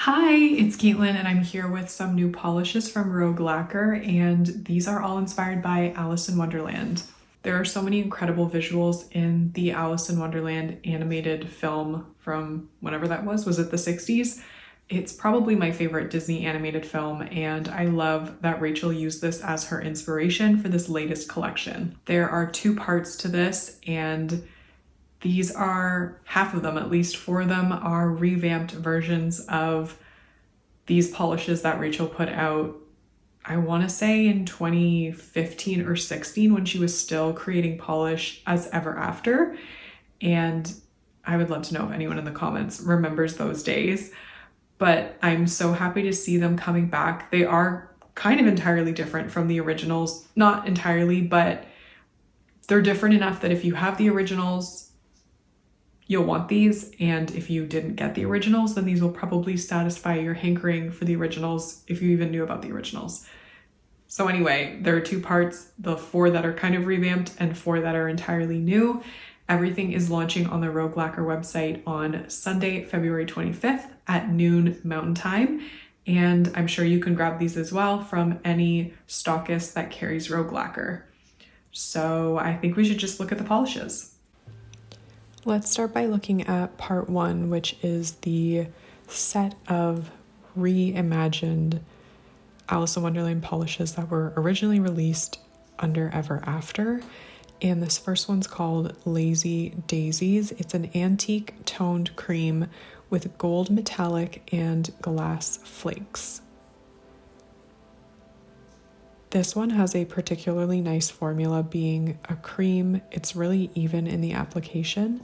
Hi, it's Caitlin and I'm here with some new polishes from Rogue Lacquer, and these are all inspired by Alice in Wonderland. There are so many incredible visuals in the Alice in Wonderland animated film from whenever that was. Was it the 60s? It's probably my favorite Disney animated film, and I love that Rachel used this as her inspiration for this latest collection. There are two parts to this, and these are, half of them, at least four of them, are revamped versions of these polishes that Rachel put out, I want to say in 2015 or 16, when she was still creating polish as Ever After. And I would love to know if anyone in the comments remembers those days. But I'm so happy to see them coming back. They are kind of entirely different from the originals. Not entirely, but they're different enough that if you have the originals, you'll want these, and if you didn't get the originals, then these will probably satisfy your hankering for the originals if you even knew about the originals. So anyway, there are two parts, the four that are kind of revamped and four that are entirely new. Everything is launching on the Rogue Lacquer website on Sunday, February 25th at noon Mountain Time. And I'm sure you can grab these as well from any stockist that carries Rogue Lacquer. So I think we should just look at the polishes. Let's start by looking at part one, which is the set of reimagined Alice in Wonderland polishes that were originally released under Ever After. And this first one's called Lazy Daisies. It's an antique toned cream with gold metallic and glass flakes. This one has a particularly nice formula, being a cream. It's really even in the application,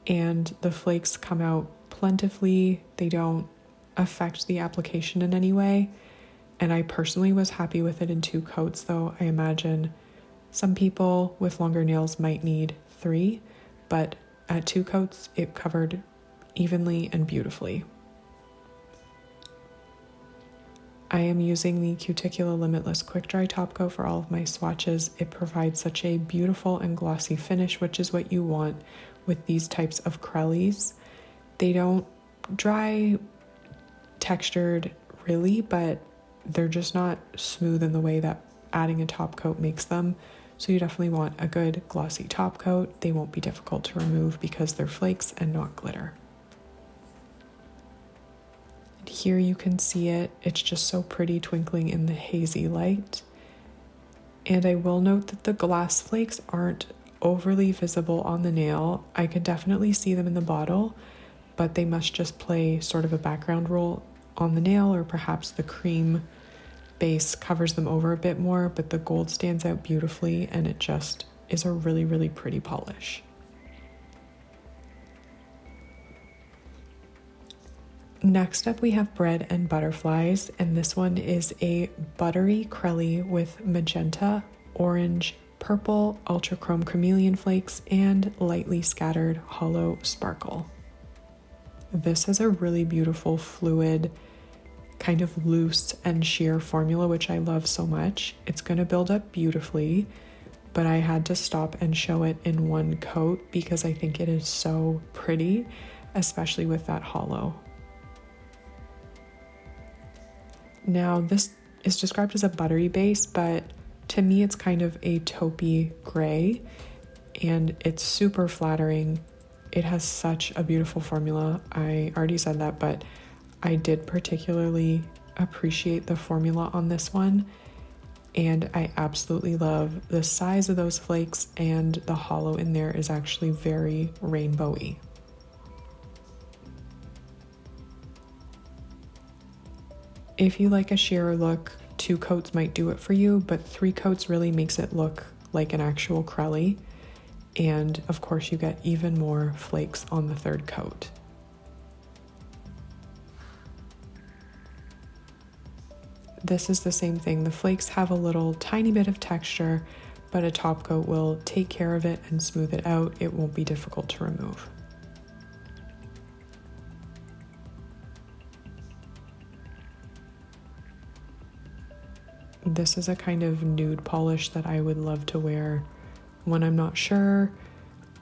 and the flakes come out plentifully. They don't affect the application in any way, and I personally was happy with it in 2 coats, though I imagine some people with longer nails might need 3, but at 2 coats it covered evenly and beautifully. I am using the Cuticula Limitless Quick Dry Top Coat for all of my swatches. It provides such a beautiful and glossy finish, which is what you want with these types of crellies. They don't dry textured really, but they're just not smooth in the way that adding a top coat makes them. So you definitely want a good glossy top coat. They won't be difficult to remove because they're flakes and not glitter. Here you can see it. It's just so pretty twinkling in the hazy light. And I will note that the glass flakes aren't overly visible on the nail. I could definitely see them in the bottle, but they must just play sort of a background role on the nail, or perhaps the cream base covers them over a bit more, but the gold stands out beautifully and it just is a really, really pretty polish. Next up we have Bread and Butterflies, and this one is a buttery crelly with magenta, orange, purple, ultra chrome chameleon flakes, and lightly scattered hollow sparkle. This is a really beautiful fluid, kind of loose and sheer formula, which I love so much. It's going to build up beautifully, but I had to stop and show it in 1 coat because I think it is so pretty, especially with that hollow. Now, this is described as a buttery base, but to me it's kind of a taupey gray, and it's super flattering. It has such a beautiful formula. I already said that, but I did particularly appreciate the formula on this one, and I absolutely love the size of those flakes, and the hollow in there is actually very rainbowy. If you like a sheerer look, 2 coats might do it for you, but 3 coats really makes it look like an actual crelly. And of course you get even more flakes on the 3rd coat. This is the same thing. The flakes have a little tiny bit of texture, but a top coat will take care of it and smooth it out. It won't be difficult to remove. This is a kind of nude polish that I would love to wear when I'm not sure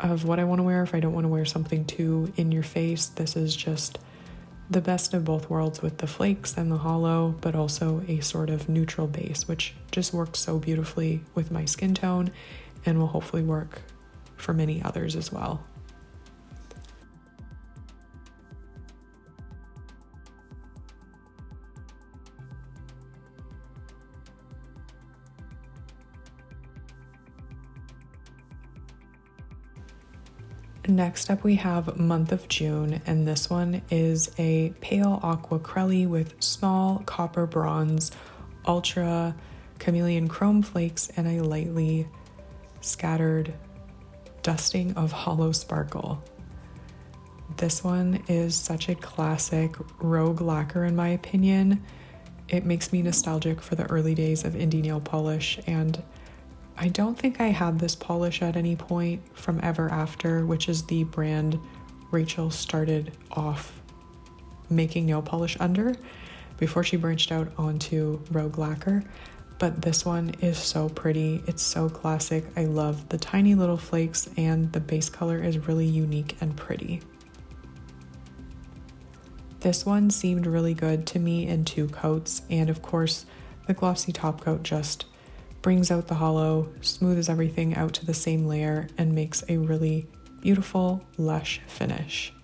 of what I want to wear. If I don't want to wear something too in your face, this is just the best of both worlds with the flakes and the hollow, but also a sort of neutral base, which just works so beautifully with my skin tone and will hopefully work for many others as well. Next up we have Month of June, and this one is a pale aqua crelly with small copper bronze, ultra chameleon chrome flakes, and a lightly scattered dusting of hollow sparkle. This one is such a classic rogue lacquer in my opinion. It makes me nostalgic for the early days of indie nail polish, and I don't think I had this polish at any point from Ever After, which is the brand Rachel started off making nail polish under before she branched out onto Rogue Lacquer. But this one is so pretty. It's so classic. I love the tiny little flakes, and the base color is really unique and pretty. This one seemed really good to me in 2 coats, and of course the glossy top coat just brings out the hollow, smooths everything out to the same layer, and makes a really beautiful, lush finish.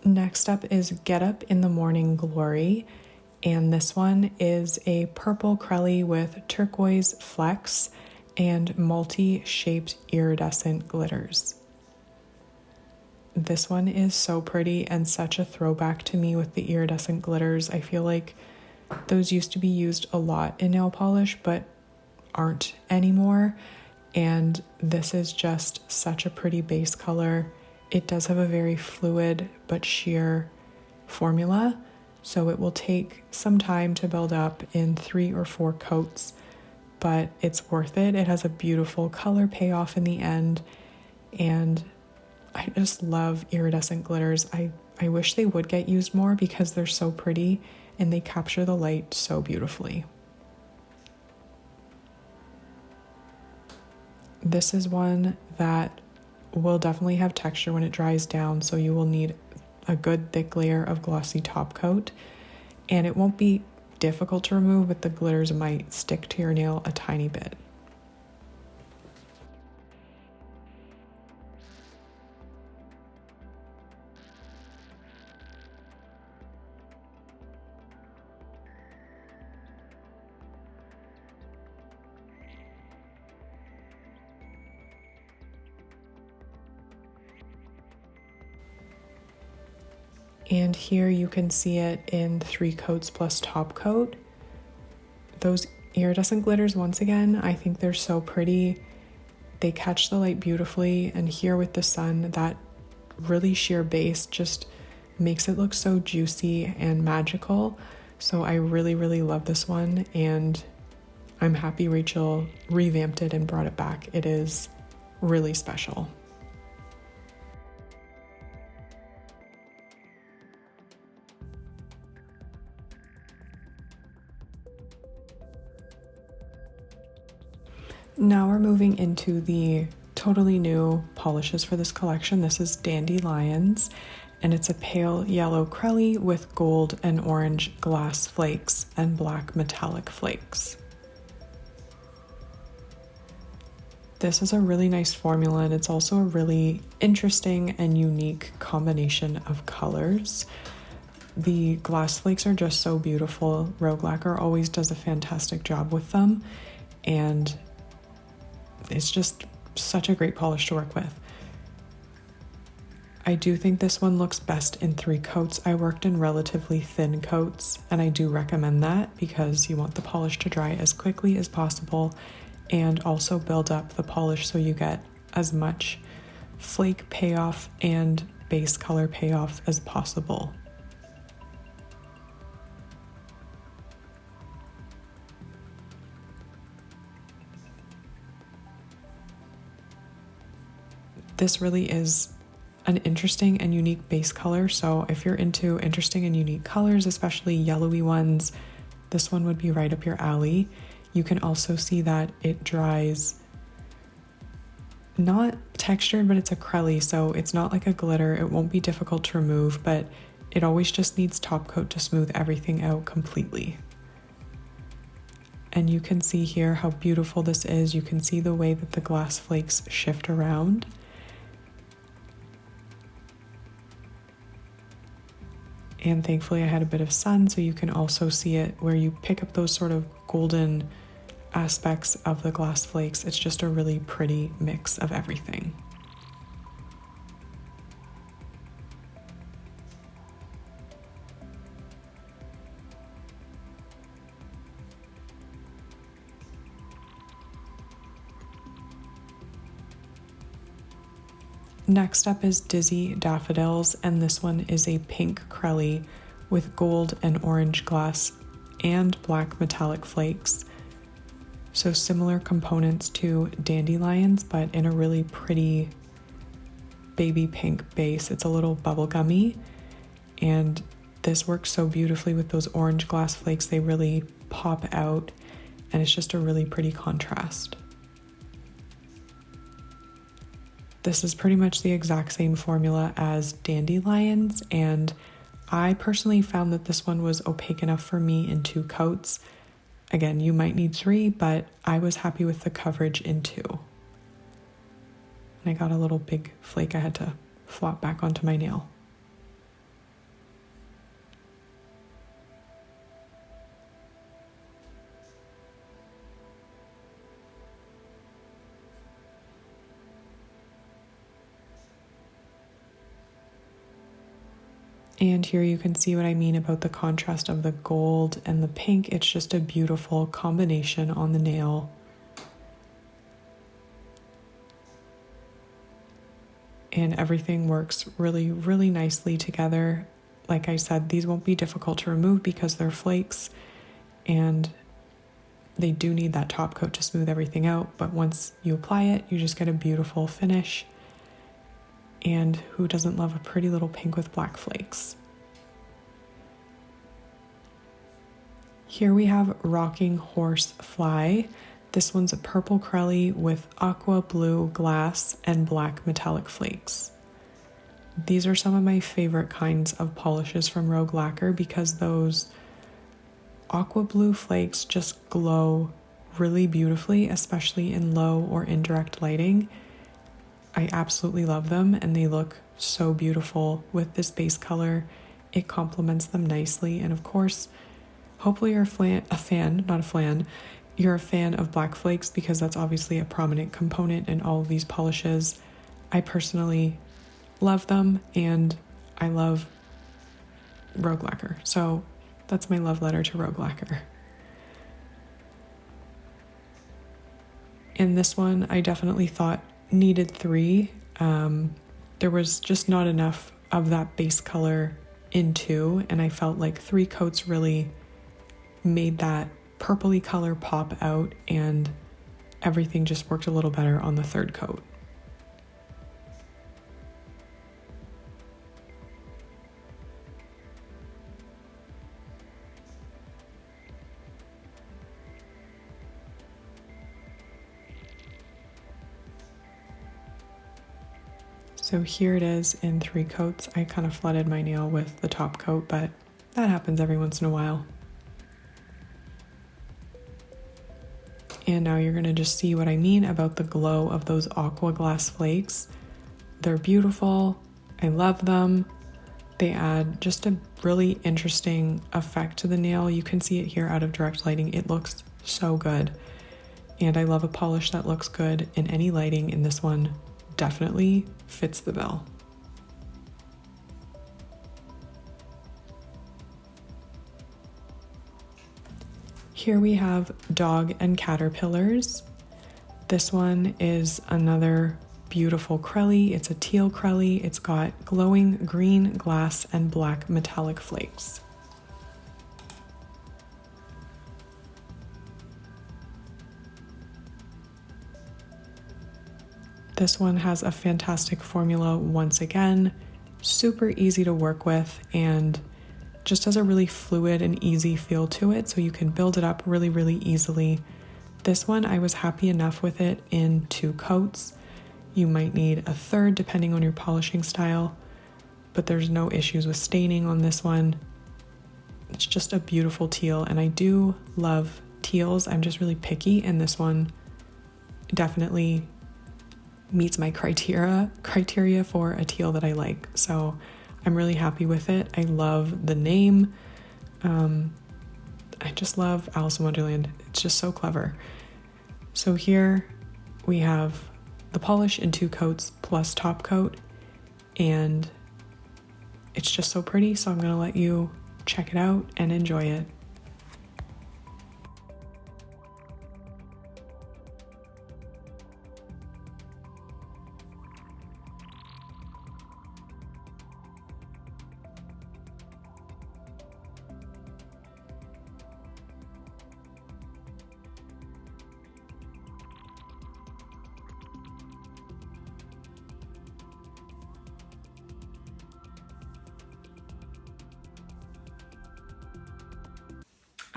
Next up is Get Up in the Morning Glory, and this one is a purple crelly with turquoise flecks and multi-shaped iridescent glitters. This one is so pretty and such a throwback to me with the iridescent glitters. I feel like those used to be used a lot in nail polish but aren't anymore, and this is just such a pretty base color. It does have a very fluid but sheer formula, so it will take some time to build up in 3 or 4 coats, but it's worth it. It has a beautiful color payoff in the end, and I just love iridescent glitters. I wish they would get used more because they're so pretty and they capture the light so beautifully. This is one that will definitely have texture when it dries down, so you will need a good thick layer of glossy top coat, and it won't be difficult to remove, but the glitters might stick to your nail a tiny bit. And here you can see it in 3 coats plus top coat. Those iridescent glitters, once again, I think they're so pretty. They catch the light beautifully, and here with the sun, that really sheer base just makes it look so juicy and magical. So I really, really love this one, and I'm happy Rachel revamped it and brought it back. It is really special. Now we're moving into the totally new polishes for this collection. This is Dandelions, and it's a pale yellow crelly with gold and orange glass flakes and black metallic flakes. This is a really nice formula, and it's also a really interesting and unique combination of colors. The glass flakes are just so beautiful. Rogue Lacquer always does a fantastic job with them, and it's just such a great polish to work with. I do think this one looks best in 3 coats. I worked in relatively thin coats, and I do recommend that because you want the polish to dry as quickly as possible and also build up the polish so you get as much flake payoff and base color payoff as possible. This really is an interesting and unique base color, so if you're into interesting and unique colors, especially yellowy ones, this one would be right up your alley. You can also see that it dries not textured, but it's acrylic, so it's not like a glitter. It won't be difficult to remove, but it always just needs top coat to smooth everything out completely. And you can see here how beautiful this is. You can see the way that the glass flakes shift around. And thankfully I had a bit of sun, so you can also see it where you pick up those sort of golden aspects of the glass flakes. It's just a really pretty mix of everything. Next up is Dizzy Daffodils, and this one is a pink crelly with gold and orange glass and black metallic flakes. So similar components to Dandelions, but in a really pretty baby pink base. It's a little bubblegummy, and this works so beautifully with those orange glass flakes. They really pop out, and it's just a really pretty contrast. This is pretty much the exact same formula as Dandelions, and I personally found that this one was opaque enough for me in 2 coats. Again, you might need 3, but I was happy with the coverage in 2. And I got a little big flake I had to flop back onto my nail. And here you can see what I mean about the contrast of the gold and the pink. It's just a beautiful combination on the nail. And everything works really, really nicely together. Like I said, these won't be difficult to remove because they're flakes, and they do need that top coat to smooth everything out. But once you apply it, you just get a beautiful finish. And who doesn't love a pretty little pink with black flakes? Here we have Rocking Horse Fly. This one's a purple crelly with aqua blue glass and black metallic flakes. These are some of my favorite kinds of polishes from Rogue Lacquer because those aqua blue flakes just glow really beautifully, especially in low or indirect lighting. I absolutely love them, and they look so beautiful with this base color. It complements them nicely, and of course, hopefully you're you're a fan of black flakes because that's obviously a prominent component in all of these polishes. I personally love them, and I love Rogue Lacquer, so that's my love letter to Rogue Lacquer. In this one, I definitely thought needed 3. There was just not enough of that base color in 2, and I felt like 3 coats really made that purpley color pop out, and everything just worked a little better on the 3rd coat. So here it is in 3 coats. I kind of flooded my nail with the top coat, but that happens every once in a while. And now you're gonna just see what I mean about the glow of those aqua glass flakes. They're beautiful. I love them. They add just a really interesting effect to the nail. You can see it here out of direct lighting. It looks so good. And I love a polish that looks good in any lighting, and this one definitely fits the bill. Here we have Dog and Caterpillars. This one is another beautiful crelly. It's a teal crelly. It's got glowing green glass and black metallic flakes. This one has a fantastic formula once again, super easy to work with, and just has a really fluid and easy feel to it, so you can build it up really, really easily. This one, I was happy enough with it in 2 coats. You might need a third depending on your polishing style, but there's no issues with staining on this one. It's just a beautiful teal, and I do love teals. I'm just really picky, and this one definitely meets my criteria for a teal that I like. So I'm really happy with it. I love the name. I just love Alice in Wonderland. It's just so clever. So here we have the polish in 2 coats plus top coat, and it's just so pretty. So I'm gonna let you check it out and enjoy it.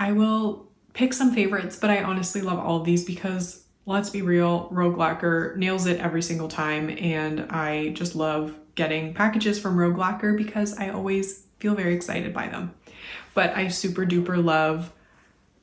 I will pick some favorites, but I honestly love all of these because, let's be real, Rogue Lacquer nails it every single time, and I just love getting packages from Rogue Lacquer because I always feel very excited by them. But I super duper love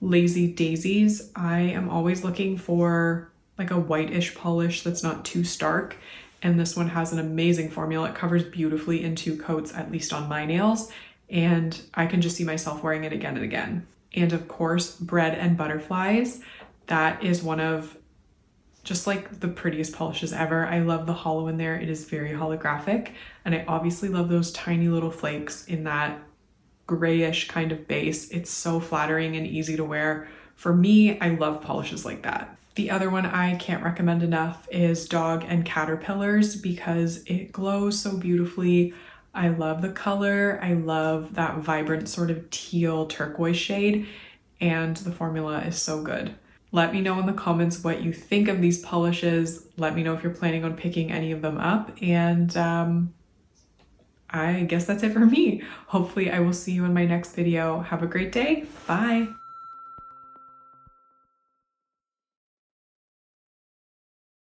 Lazy Daisies. I am always looking for like a whitish polish that's not too stark, and this one has an amazing formula. It covers beautifully in 2 coats, at least on my nails, and I can just see myself wearing it again and again. And of course, Bread and Butterflies. That is one of just like the prettiest polishes ever. I love the hollow in there. It is very holographic. And I obviously love those tiny little flakes in that grayish kind of base. It's so flattering and easy to wear. For me, I love polishes like that. The other one I can't recommend enough is Dog and Caterpillars because it glows so beautifully. I love the color. I love that vibrant sort of teal turquoise shade, and the formula is so good. Let me know in the comments what you think of these polishes. Let me know if you're planning on picking any of them up, and I guess that's it for me. Hopefully I will see you in my next video. Have a great day. Bye.